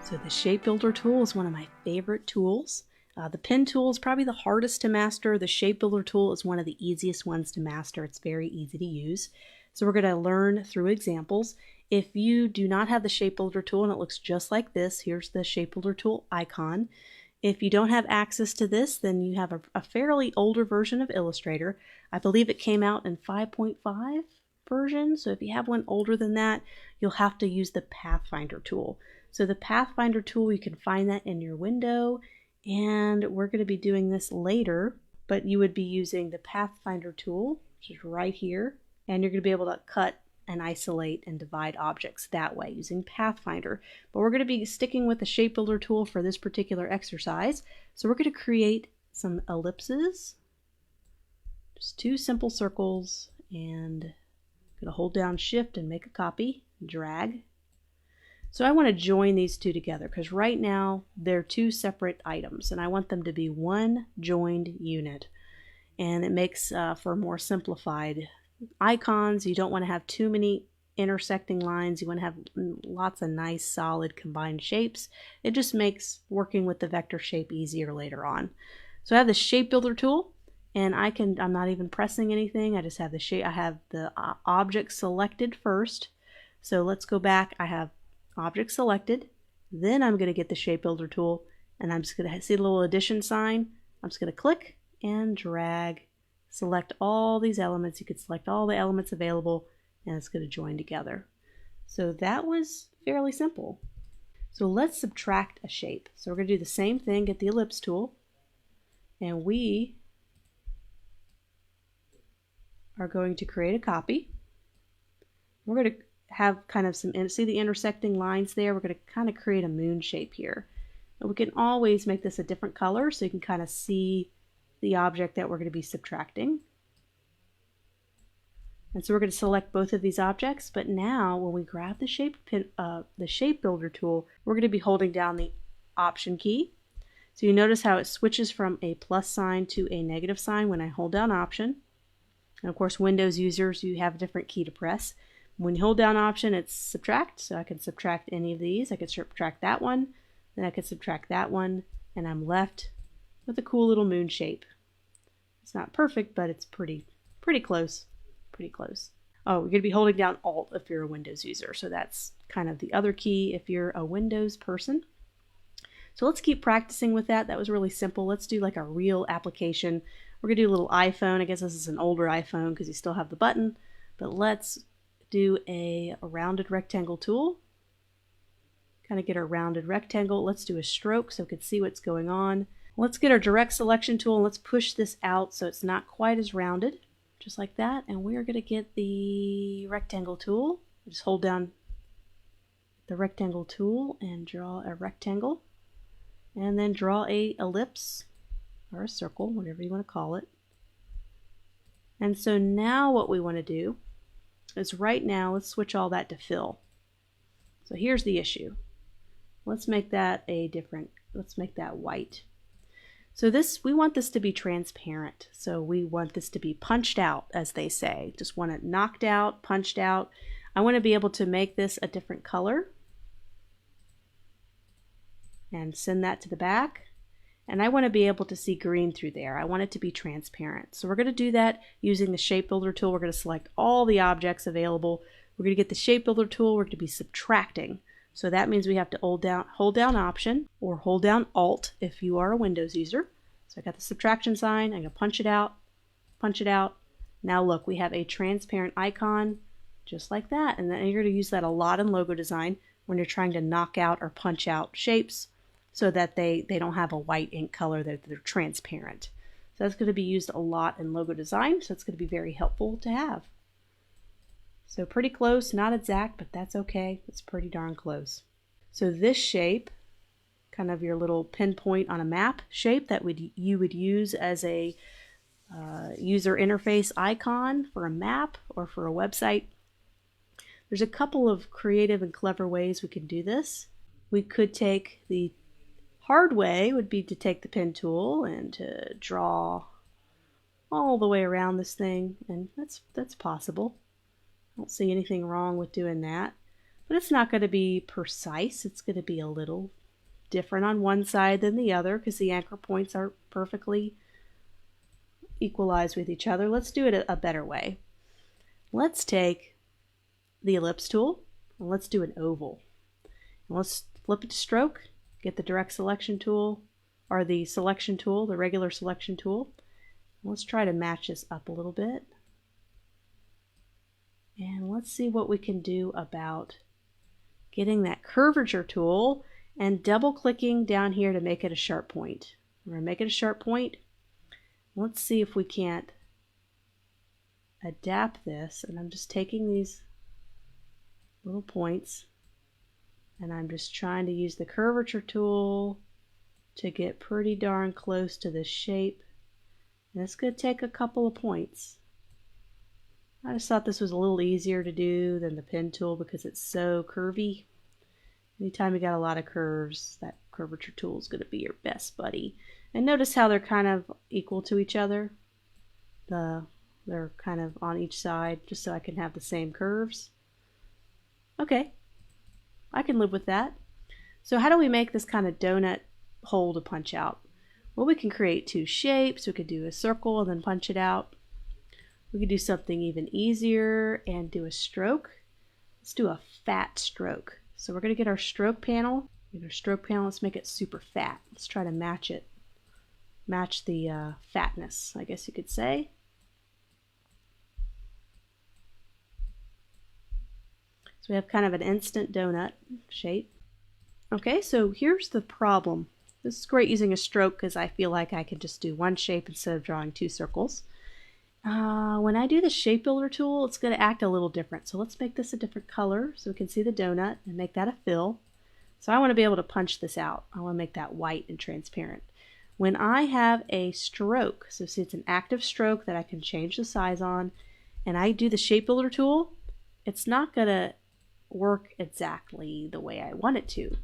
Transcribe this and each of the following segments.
So the Shape Builder tool is one of my favorite tools. The pen tool is probably the hardest to master. The Shape Builder tool is one of the easiest ones to master. It's very easy to use. So we're going to learn through examples. If you do not have the Shape Builder tool and it looks just like this, here's the Shape Builder tool icon. If you don't have access to this, then you have a fairly older version of Illustrator. I believe it came out in 5.5 version. So if you have one older than that, you'll have to use the Pathfinder tool. So the Pathfinder tool, you can find that in your window, and we're going to be doing this later, but you would be using the Pathfinder tool, which is right here, and you're going to be able to cut and isolate and divide objects that way using Pathfinder. But we're going to be sticking with the Shape Builder tool for this particular exercise. So we're going to create some ellipses, just 2 simple circles, and I'm going to hold down Shift and make a copy, drag. So I want to join these 2 together because right now they're 2 separate items and I want them to be one joined unit. And it makes for more simplified icons. You don't want to have too many intersecting lines. You want to have lots of nice solid combined shapes. It just makes working with the vector shape easier later on. So I have the Shape Builder tool and I'm not even pressing anything. I just have the shape. I have the object selected first. So let's go back. I have object selected, then I'm going to get the Shape Builder tool and I'm just going to see the little addition sign. I'm just going to click and drag, select all these elements. You could select all the elements available and it's going to join together. So that was fairly simple. So let's subtract a shape. So we're going to do the same thing, get the ellipse tool, and we are going to create a copy. We're going to have kind of see the intersecting lines there. We're going to kind of create a moon shape here. And we can always make this a different color so you can kind of see the object that we're going to be subtracting. And so we're going to select both of these objects, but now when we grab the Shape Builder tool, we're going to be holding down the Option key. So you notice how it switches from a plus sign to a negative sign when I hold down Option. And of course, Windows users, you have a different key to press. When you hold down Option, it's subtract, so I can subtract any of these. I could subtract that one, then I could subtract that one, and I'm left with a cool little moon shape. It's not perfect, but it's pretty close, pretty close. Oh, you're going to be holding down Alt if you're a Windows user, so that's kind of the other key if you're a Windows person. So let's keep practicing with that. That was really simple. Let's do like a real application. We're going to do a little iPhone. I guess this is an older iPhone because you still have the button, but let's do a rounded rectangle tool. Kind of get our rounded rectangle. Let's do a stroke so we can see what's going on. Let's get our direct selection tool and let's push this out so it's not quite as rounded, just like that. And we're going to get the rectangle tool. Just hold down the rectangle tool and draw a rectangle. And then draw a ellipse or a circle, whatever you want to call it. And so now what we want to do is right now, let's switch all that to fill. So here's the issue. Let's make that let's make that white. So we want this to be transparent. So we want this to be punched out, as they say. Just want it knocked out, punched out. I want to be able to make this a different color and send that to the back. And I want to be able to see green through there. I want it to be transparent. So we're going to do that using the Shape Builder tool. We're going to select all the objects available. We're going to get the Shape Builder tool. We're going to be subtracting. So that means we have to hold down Option or hold down Alt if you are a Windows user. So I got the subtraction sign. I'm going to punch it out, punch it out. Now look, we have a transparent icon just like that. And then you're going to use that a lot in logo design when you're trying to knock out or punch out shapes, so that they don't have a white ink color, they're transparent. So that's going to be used a lot in logo design, so it's going to be very helpful to have. So pretty close, not exact, but that's okay. It's pretty darn close. So this shape, kind of your little pinpoint on a map shape that you would use as a user interface icon for a map or for a website. There's a couple of creative and clever ways we can do this. We could take the hard way would be to take the pen tool and to draw all the way around this thing, and that's possible. I don't see anything wrong with doing that, but it's not going to be precise. It's going to be a little different on one side than the other because the anchor points are perfectly equalized with each other. Let's do it a better way. Let's take the ellipse tool and let's do an oval. And let's flip it to stroke, get the direct selection tool, or the selection tool, the regular selection tool. Let's try to match this up a little bit. And let's see what we can do about getting that curvature tool and double clicking down here to make it a sharp point. We're going to make it a sharp point. Let's see if we can't adapt this. And I'm just taking these little points and I'm just trying to use the curvature tool to get pretty darn close to this shape. And it's going to take a couple of points. I just thought this was a little easier to do than the pen tool because it's so curvy. Anytime you got a lot of curves, that curvature tool is going to be your best buddy. And notice how they're kind of equal to each other. They're kind of on each side just so I can have the same curves. Okay, I can live with that. So how do we make this kind of donut hole to punch out? Well, we can create two shapes. We could do a circle and then punch it out. We could do something even easier and do a stroke. Let's do a fat stroke. So we're going to get our stroke panel. Let's make it super fat. Let's try to match it. Match the fatness, I guess you could say. So we have kind of an instant donut shape. Okay, so here's the problem. This is great using a stroke because I feel like I can just do one shape instead of drawing two circles. When I do the shape builder tool, it's going to act a little different. So let's make this a different color so we can see the donut and make that a fill. So I want to be able to punch this out. I want to make that white and transparent. When I have a stroke, so see it's an active stroke that I can change the size on, and I do the shape builder tool, it's not going to work exactly the way I want it to.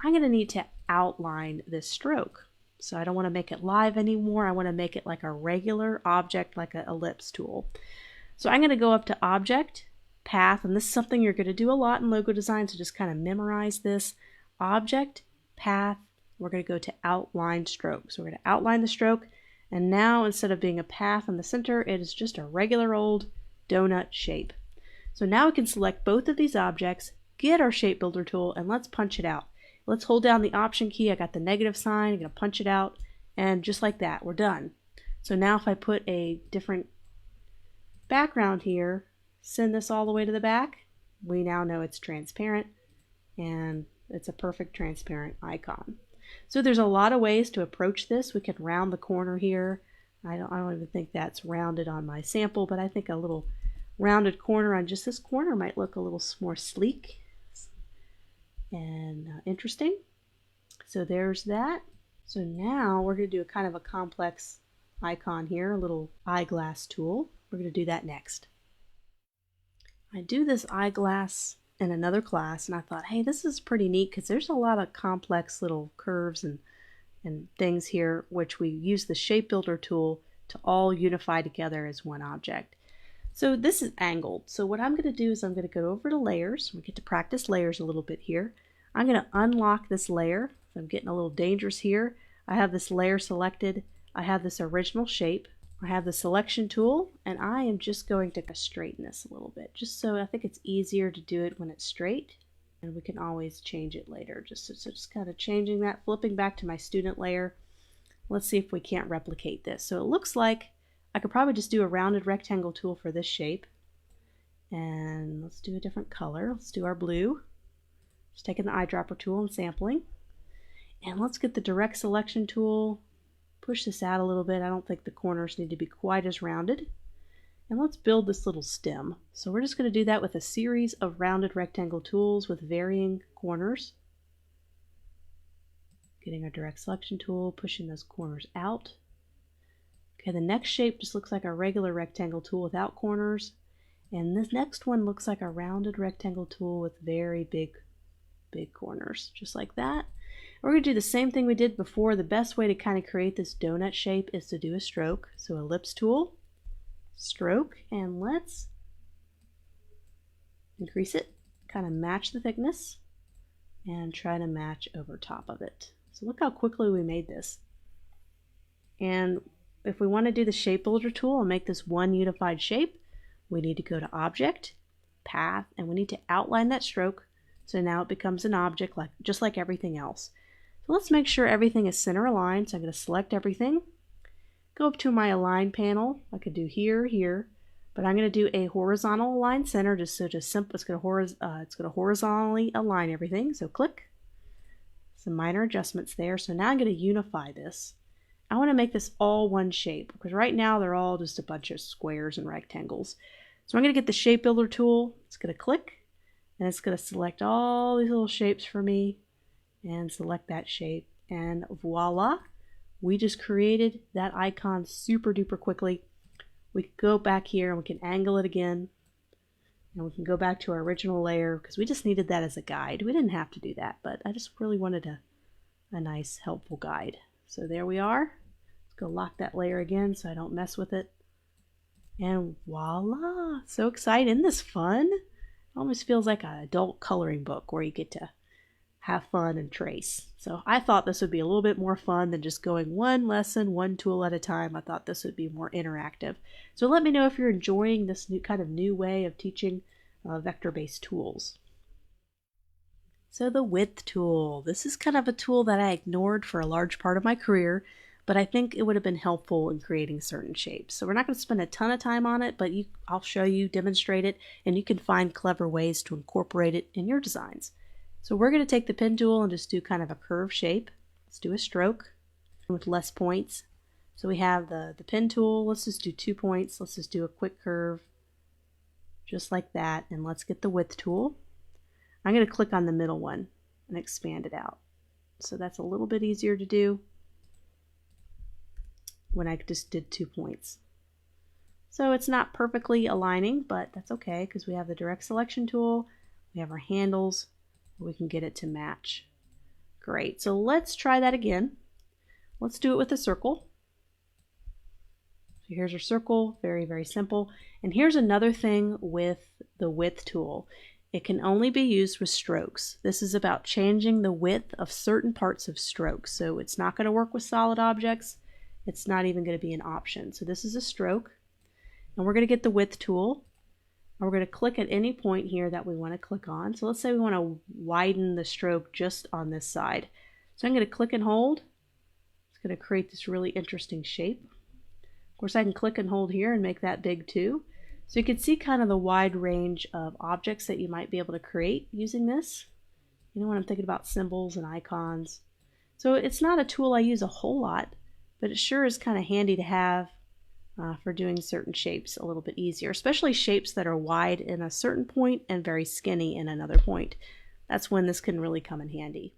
I'm going to need to outline this stroke. So I don't want to make it live anymore. I want to make it like a regular object, like an ellipse tool. So I'm going to go up to Object, Path, and this is something you're going to do a lot in logo design, so just kind of memorize this. Object, Path, we're going to go to Outline Stroke. So we're going to outline the stroke, and now instead of being a path in the center, it is just a regular old donut shape. So now we can select both of these objects, get our shape builder tool, and let's punch it out. Let's hold down the Option key. I got the negative sign. I'm going to punch it out. And just like that, we're done. So now if I put a different background here, send this all the way to the back, we now know it's transparent. And it's a perfect transparent icon. So there's a lot of ways to approach this. We could round the corner here. I don't even think that's rounded on my sample, but I think a little rounded corner on just this corner might look a little more sleek and interesting. So there's that. So now we're going to do a kind of a complex icon here, a little eyeglass tool. We're going to do that next. I do this eyeglass in another class and I thought, hey, this is pretty neat because there's a lot of complex little curves and things here which we use the shape builder tool to all unify together as one object. So this is angled. So what I'm going to do is I'm going to go over to layers. We get to practice layers a little bit here. I'm going to unlock this layer. I'm getting a little dangerous here. I have this layer selected. I have this original shape. I have the selection tool, and I am just going to straighten this a little bit, just so I think it's easier to do it when it's straight, and we can always change it later. So just kind of changing that, flipping back to my student layer. Let's see if we can't replicate this. So it looks like I could probably just do a rounded rectangle tool for this shape. And let's do a different color. Let's do our blue. Just taking the eyedropper tool and sampling. And let's get the direct selection tool. Push this out a little bit. I don't think the corners need to be quite as rounded. And let's build this little stem. So we're just going to do that with a series of rounded rectangle tools with varying corners. Getting our direct selection tool, pushing those corners out. Okay, the next shape just looks like a regular rectangle tool without corners. And this next one looks like a rounded rectangle tool with very big corners, just like that. We're going to do the same thing we did before. The best way to kind of create this donut shape is to do a stroke. So ellipse tool, stroke, and let's increase it, kind of match the thickness, and try to match over top of it. So look how quickly we made this. And if we want to do the shape builder tool and make this one unified shape, we need to go to Object, Path, and we need to outline that stroke so now it becomes an object just like everything else. So let's make sure everything is center aligned. So I'm going to select everything, go up to my Align panel. I could do here, here, but I'm going to do a horizontal align center just so it's simple. It's going to horizontally align everything. So click. Some minor adjustments there. So now I'm going to unify this. I want to make this all one shape because right now they're all just a bunch of squares and rectangles. So I'm going to get the shape builder tool. It's going to click and it's going to select all these little shapes for me and select that shape, and voila, we just created that icon super duper quickly. We can go back here and we can angle it again, and we can go back to our original layer because we just needed that as a guide. We didn't have to do that, but I just really wanted a nice helpful guide. So there we are. Let's go lock that layer again so I don't mess with it. And voila! So exciting. Isn't this fun? It almost feels like an adult coloring book where you get to have fun and trace. So I thought this would be a little bit more fun than just going one lesson, one tool at a time. I thought this would be more interactive. So let me know if you're enjoying this new way of teaching vector-based tools. So the width tool. This is kind of a tool that I ignored for a large part of my career, but I think it would have been helpful in creating certain shapes. So we're not going to spend a ton of time on it, but I'll show you, demonstrate it, and you can find clever ways to incorporate it in your designs. So we're going to take the pen tool and just do kind of a curved shape. Let's do a stroke with less points. So we have the pen tool. Let's just do 2 points. Let's just do a quick curve just like that. And let's get the width tool. I'm going to click on the middle one and expand it out. So that's a little bit easier to do when I just did 2 points. So it's not perfectly aligning, but that's okay because we have the direct selection tool. We have our handles. We can get it to match. Great. So let's try that again. Let's do it with a circle. So here's our circle. Very, very simple. And here's another thing with the width tool. It can only be used with strokes. This is about changing the width of certain parts of strokes. So it's not going to work with solid objects. It's not even going to be an option. So this is a stroke. And we're going to get the width tool. And we're going to click at any point here that we want to click on. So let's say we want to widen the stroke just on this side. So I'm going to click and hold. It's going to create this really interesting shape. Of course, I can click and hold here and make that big too. So you can see kind of the wide range of objects that you might be able to create using this. You know, when I'm thinking about symbols and icons. So it's not a tool I use a whole lot, but it sure is kind of handy to have for doing certain shapes a little bit easier, especially shapes that are wide in a certain point and very skinny in another point. That's when this can really come in handy.